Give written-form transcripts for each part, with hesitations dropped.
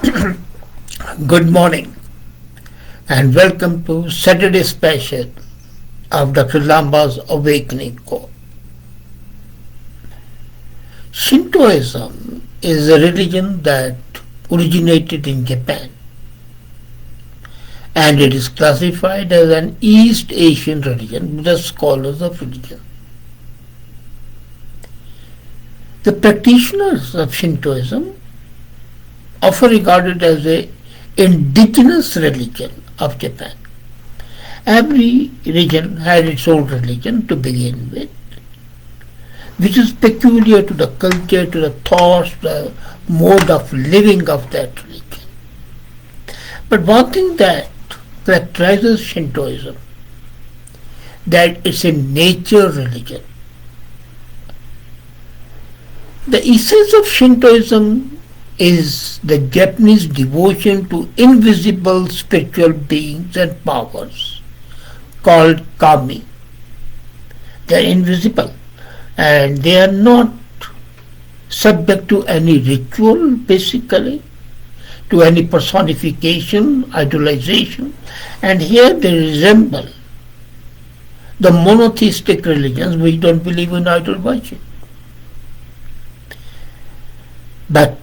Good morning and welcome to Saturday special of Dr. Lamba's Awakening Call. Shintoism is a religion that originated in Japan and it is classified as an East Asian religion by the scholars of religion. The practitioners of Shintoism often regarded as a indigenous religion of Japan. Every region had its own religion to begin with, which is peculiar to the culture, to the thoughts, the mode of living of that religion. But one thing that characterizes Shintoism, that it's a nature religion. The essence of Shintoism is the Japanese devotion to invisible spiritual beings and powers called kami. They are invisible and they are not subject to any ritual, basically, to any personification, idolization, and here they resemble the monotheistic religions which don't believe in idol worship. But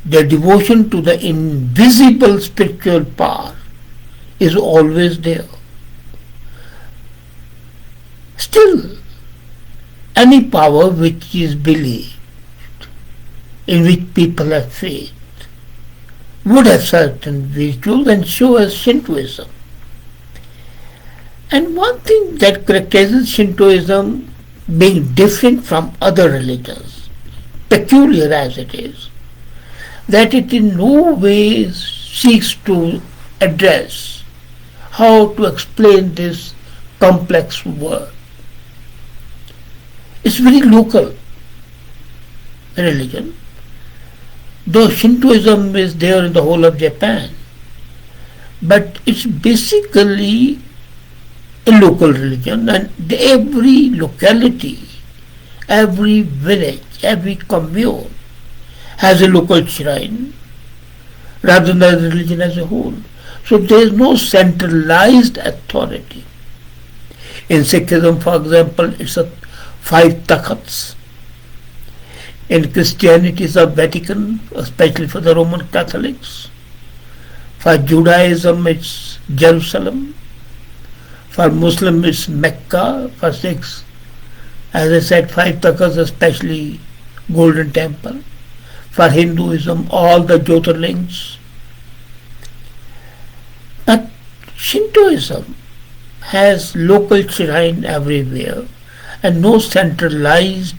their devotion to the invisible spiritual power is always there. Still, any power which is believed, in which people have faith, would have certain rituals and so as Shintoism. And one thing that characterizes Shintoism being different from other religions, peculiar as it is, that it in no way seeks to address how to explain this complex word. It's very local religion. Though Shintoism is there in the whole of Japan, but it's basically a local religion, and every locality, every village, every commune has a local shrine rather than the religion as a whole. So there is no centralized authority. In Sikhism, for example, it's a 5 takhats. In Christianity, it's a Vatican, especially for the Roman Catholics. For Judaism, it's Jerusalem. For Muslim, it's Mecca. For Sikhs, as I said, 5 takhats, especially Golden Temple. For Hinduism, all the Jyotirlings. But Shintoism has local shrine everywhere and no centralized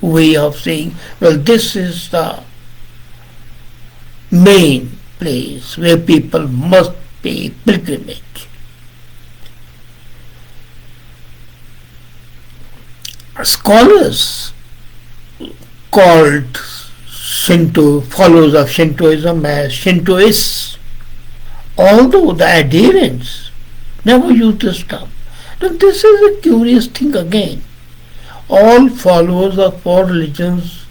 way of saying, well, this is the main place where people must pay pilgrimage. Scholars called Shinto, followers of Shintoism, as Shintoists, although the adherents never use this term. Now this is a curious thing again. All followers of 4 religions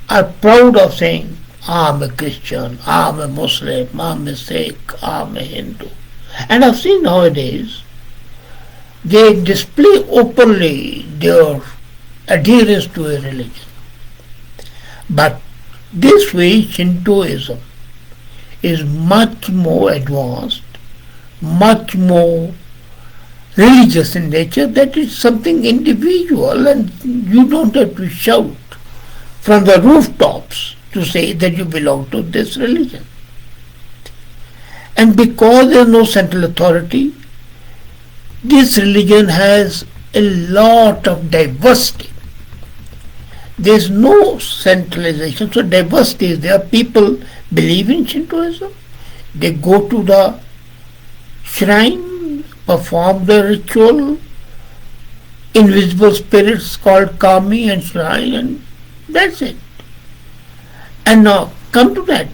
are proud of saying, I'm a Christian, I'm a Muslim, I'm a Sikh, I'm a Hindu. And I've seen nowadays they display openly their adherence to a religion. But this way Shintoism is much more advanced, much more religious in nature, that is something individual and you don't have to shout from the rooftops to say that you belong to this religion. And because there is no central authority, this religion has a lot of diversity. There is no centralization, so diversity is there. People believe in Shintoism, they go to the shrine, perform the ritual, invisible spirits called kami and shrine, and that's it. And now come to that.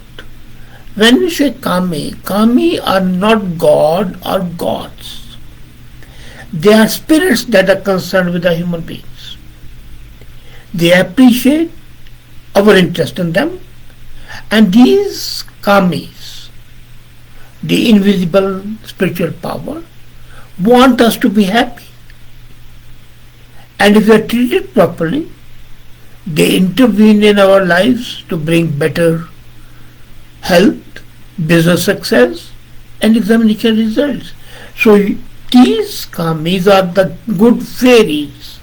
When we say kami, kami are not God or gods. They are spirits that are concerned with the human beings. They appreciate our interest in them And these kamis, the invisible spiritual power, want us to be happy. And if we are treated properly, they intervene in our lives to bring better health, business success, and examination results. So these kamis are the good fairies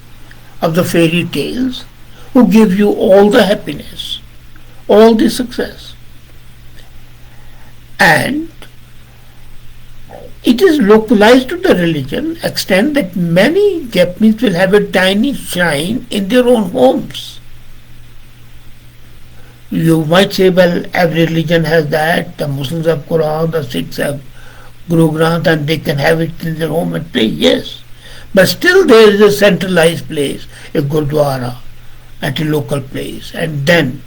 of the fairy tales who give you all the happiness, all the success. And it is localized to the religion extent that many Japanese will have a tiny shrine in their own homes. You might say, well, every religion has that. The Muslims have Quran, the Sikhs have Guru Granth, and they can have it in their home and pray. Yes, but still there is a centralized place, a Gurdwara at a local place, and then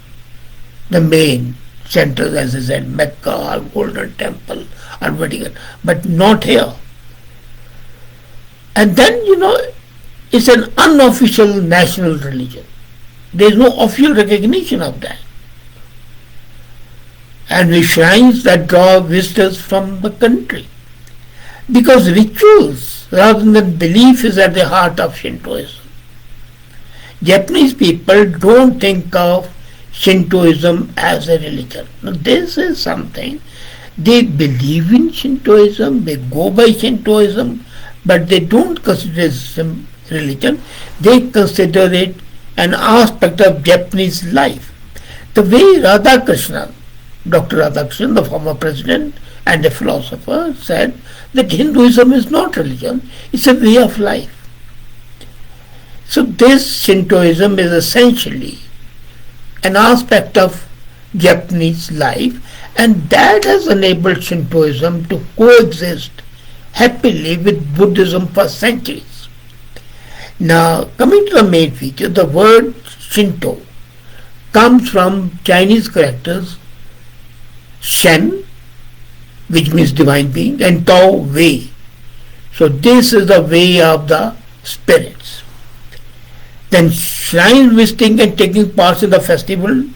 the main centers, as I said, Mecca or Golden Temple or Vatican, but not here. And then, it's an unofficial national religion. There is no official recognition of that. And with shrines that draw visitors from the country. Because rituals rather than belief is at the heart of Shintoism. Japanese people don't think of Shintoism as a religion. Now, this is something. They believe in Shintoism, they go by Shintoism, but they don't consider it a religion. They consider it an aspect of Japanese life. The way Radhakrishnan, Dr. Radhakrishnan, the former president and a philosopher, said that Hinduism is not religion, it's a way of life. So this Shintoism is essentially an aspect of Japanese life, and that has enabled Shintoism to coexist happily with Buddhism for centuries. Now, coming to the main feature, the word Shinto comes from Chinese characters Shen, which means divine being, and Tao, way. So this is the way of the spirits. Then shrine visiting and taking part in the festival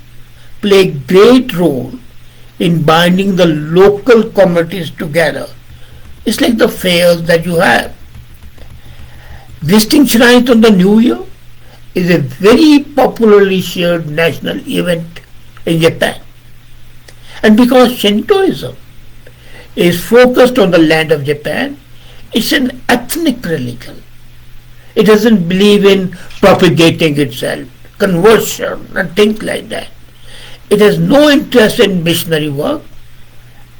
play a great role in binding the local communities together. It's like the fairs that you have. Visiting shrines on the New Year is a very popularly shared national event in Japan. And because Shintoism is focused on the land of Japan, it's an ethnic religion. It doesn't believe in propagating itself, conversion, and things like that. It has no interest in missionary work,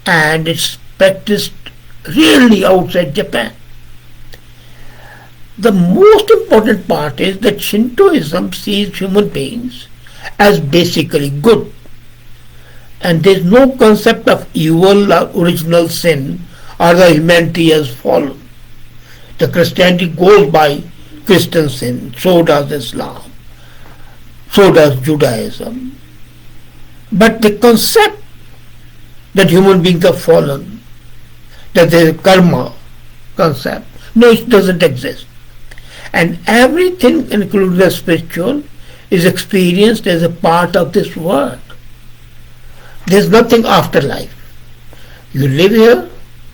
and it's practiced rarely outside Japan. The most important part is that Shintoism sees human beings as basically good, and there is no concept of evil or original sin or the humanity has fallen. The Christianity goes by Christian sin, so does Islam, so does Judaism. But the concept that human beings are fallen, that there is a karma concept, no, it doesn't exist. And everything, including the spiritual, is experienced as a part of this world. There's nothing after life. You live here,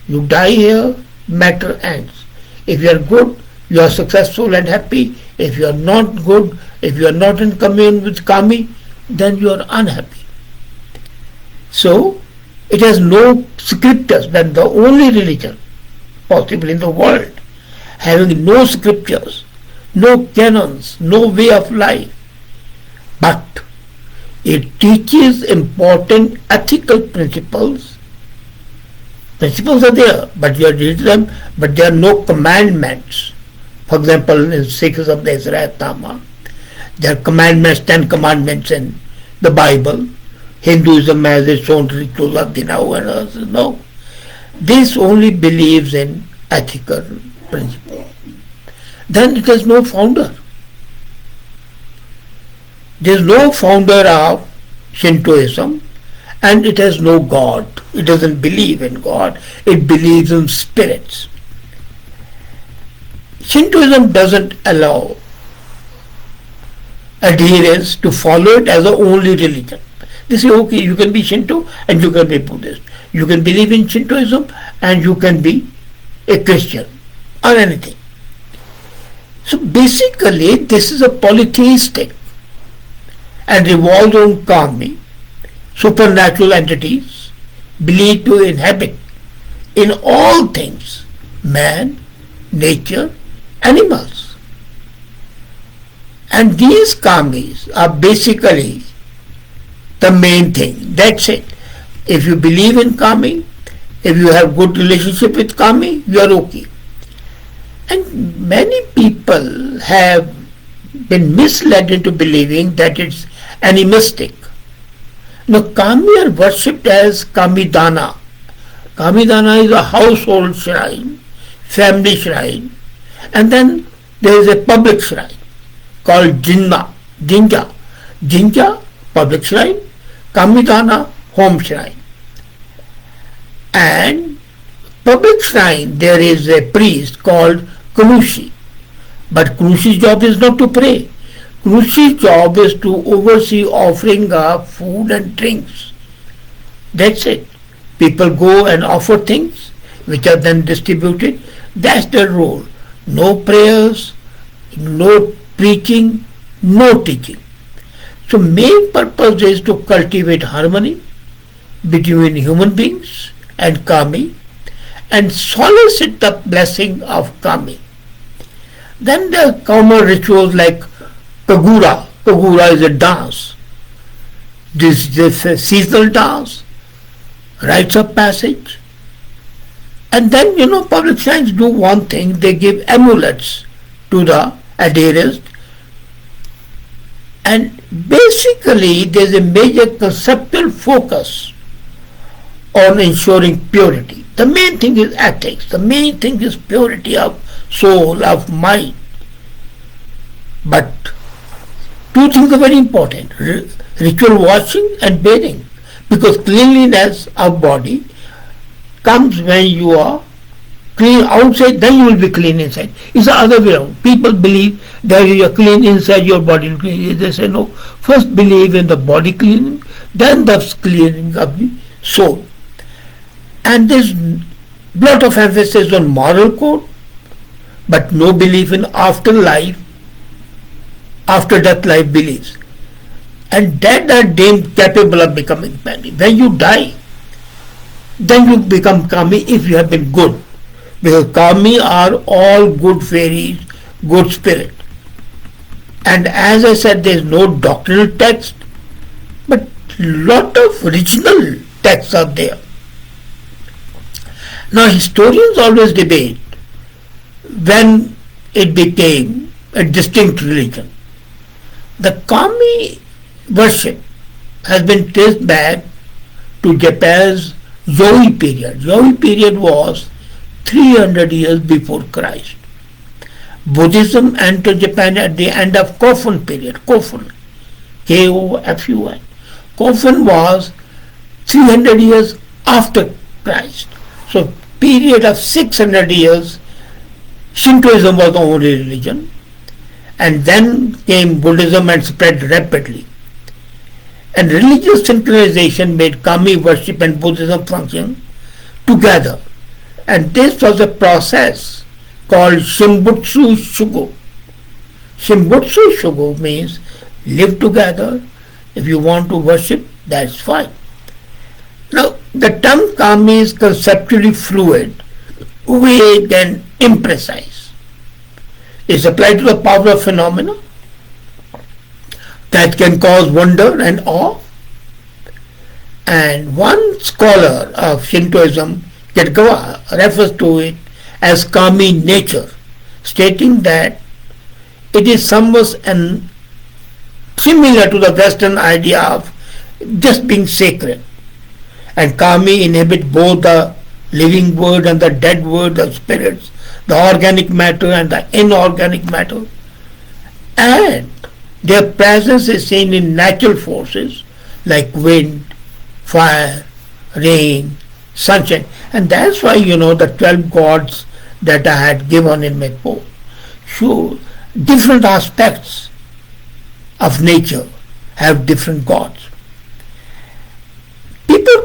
you die here, matter ends. If you are good, you are successful and happy. If you are not good, if you are not in commune with Kami, then you are unhappy. So, it has no scriptures. Then the only religion possible in the world having no scriptures, no canons, no way of life, but it teaches important ethical principles. Principles are there, but you are reading them, but there are no commandments. For example, in Sikhism there is Rahatnama. There are commandments, 10 commandments in the Bible. Hinduism has its own rituals of Dinau and others. No. This only believes in ethical principles. Then it has no founder. There is no founder of Shintoism, and it has no God. It doesn't believe in God. It believes in spirits. Shintoism doesn't allow adherents to follow it as the only religion. They say, okay, you can be Shinto and you can be Buddhist. You can believe in Shintoism and you can be a Christian or anything. So basically, this is a polytheistic and revolves on kami, supernatural entities believed to inhabit in all things, man, nature, animals. And these kamis are basically the main thing. That's it. If you believe in kami, if you have good relationship with kami, you are okay. And many people have been misled into believing that it's animistic. Now, kami are worshipped as kamidana. Kamidana is a household shrine, family shrine, and then there is a public shrine called jinja. Jinja, public shrine, kamidana, home shrine. And public shrine, there is a priest called Kunushi. But Kunushi's job is not to pray. Kunushi's job is to oversee offering of food and drinks. That's it. People go and offer things which are then distributed. That's their role. No prayers, no preaching, no teaching. So main purpose is to cultivate harmony between human beings and kami and solicit the blessing of kami. Then there are common rituals like Kagura. Kagura is a dance. This is a seasonal dance, rites of passage. And then, public shrines do one thing, they give amulets to the adherents. And basically, there is a major conceptual focus on ensuring purity. The main thing is ethics. The main thing is purity of soul, of mind. But two things are very important. Ritual washing and bathing. Because cleanliness of body comes when you are clean outside, then you will be clean inside. It's the other way around. People believe that you are clean inside, your body clean. They say no. First believe in the body cleaning, then the cleaning of the soul. And there's lot of emphasis on moral code, but no belief in afterlife, after death life beliefs. And that are deemed capable of becoming kami. When you die, then you become kami if you have been good. Because kami are all good fairies, good spirit. And as I said, there is no doctrinal text, but lot of original texts are there. Now historians always debate when it became a distinct religion. The kami worship has been traced back to Japan's Yoi period. Yoi period was 300 years before Christ. Buddhism entered Japan at the end of Kofun period. Kofun, K-O-F-U-N. Kofun was 300 years after Christ. So period of 600 years, Shintoism was the only religion. And then came Buddhism and spread rapidly. And religious synchronization made kami worship and Buddhism function together. And this was a process called Shimbutsu Shugo. Shimbutsu Shugo means live together. If you want to worship, that's fine. Now, the term kami is conceptually fluid, vague and imprecise. It's applied to the power of phenomena that can cause wonder and awe. And one scholar of Shintoism, Kitagawa, refers to it as kami nature, stating that it is somewhat similar to the Western idea of just being sacred. And kami inhabit both the living world and the dead world, the spirits, the organic matter and the inorganic matter. And their presence is seen in natural forces like wind, fire, rain, sunshine. And that's why, the 12 gods that I had given in my poem show different aspects of nature have different gods.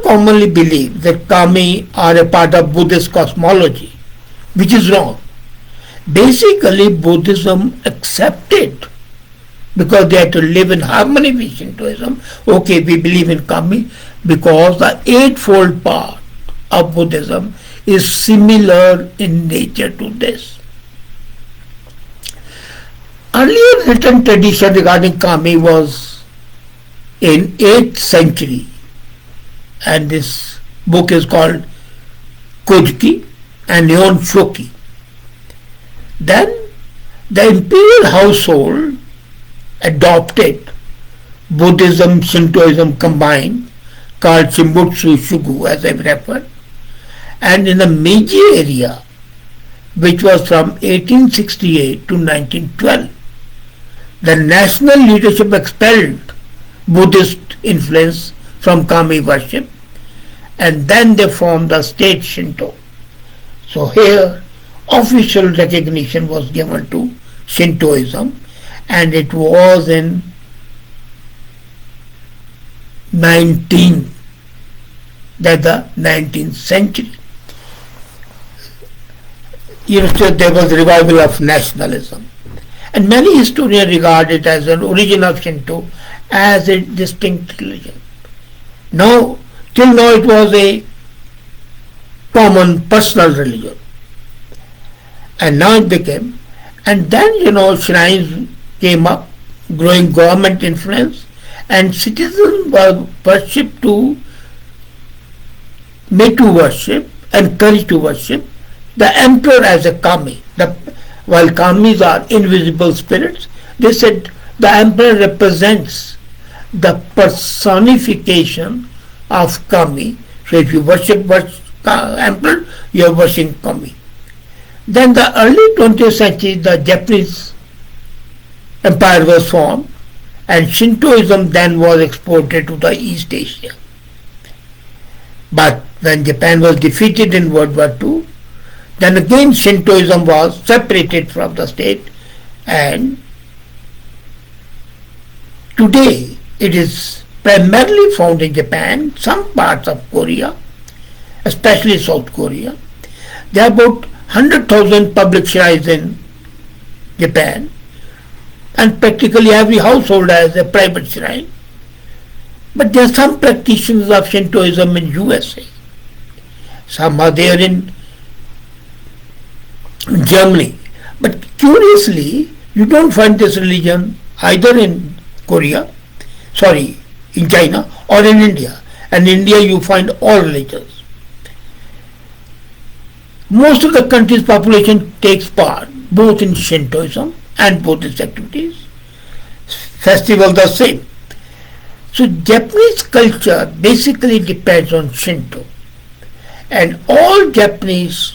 commonly believe that kami are a part of Buddhist cosmology, which is wrong. Basically, Buddhism accepted, because they had to live in harmony with Shintoism. Okay, we believe in kami because the eightfold part of Buddhism is similar in nature to this. Earlier written tradition regarding kami was in 8th century, and this book is called Kojki and Nihon Shoki. Then the imperial household adopted Buddhism, Shintoism combined, called Shimbutsu Shugu as I've referred, and in the Meiji area, which was from 1868 to 1912, the national leadership expelled Buddhist influence from kami worship, and then they formed the state Shinto. So here official recognition was given to Shintoism, and it was in 19th century. So there was revival of nationalism, and many historians regard it as an origin of Shinto as a distinct religion. Now, till now it was a common personal religion, and now it became, and then shrines came up, growing government influence, and citizens were worshipped to made to worship, encouraged to worship the emperor as a kami. While kamis are invisible spirits, they said the emperor represents the personification of kami. So if you worship emperor, you are worshipping kami. Then the early 20th century, the Japanese empire was formed, and Shintoism then was exported to the East Asia. But when Japan was defeated in World War II, then again Shintoism was separated from the state, and today it is primarily found in Japan, some parts of Korea, especially South Korea. There are about 100,000 public shrines in Japan, and practically every household has a private shrine. But there are some practitioners of Shintoism in USA. Some are there in Germany. But curiously, you don't find this religion either in in China or in India. And in India you find all religions. Most of the country's population takes part both in Shintoism and Buddhist activities. Festival the same. So Japanese culture basically depends on Shinto, and all Japanese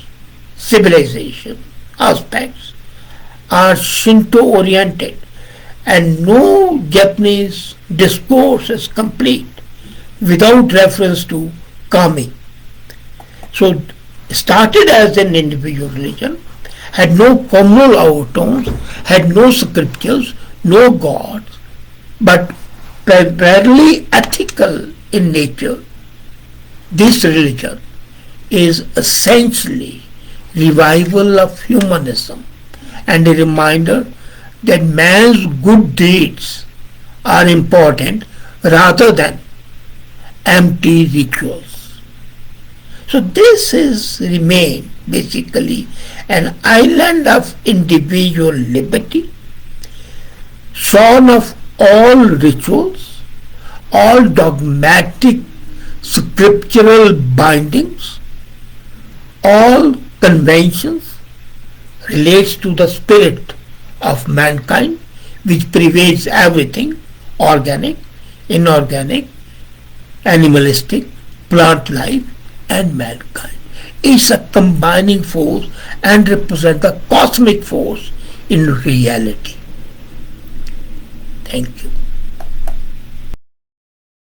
civilization aspects are Shinto oriented, and no Japanese discourse is complete without reference to kami. So started as an individual religion, had no communal overtones, had no scriptures, no gods, but primarily ethical in nature. This religion is essentially revival of humanism and a reminder that man's good deeds are important rather than empty rituals. So this is remain basically an island of individual liberty, shorn of all rituals, all dogmatic scriptural bindings, all conventions, relates to the spirit of mankind which pervades everything, organic, inorganic, animalistic, plant life, and mankind. It's a combining force and represents the cosmic force in reality. Thank you.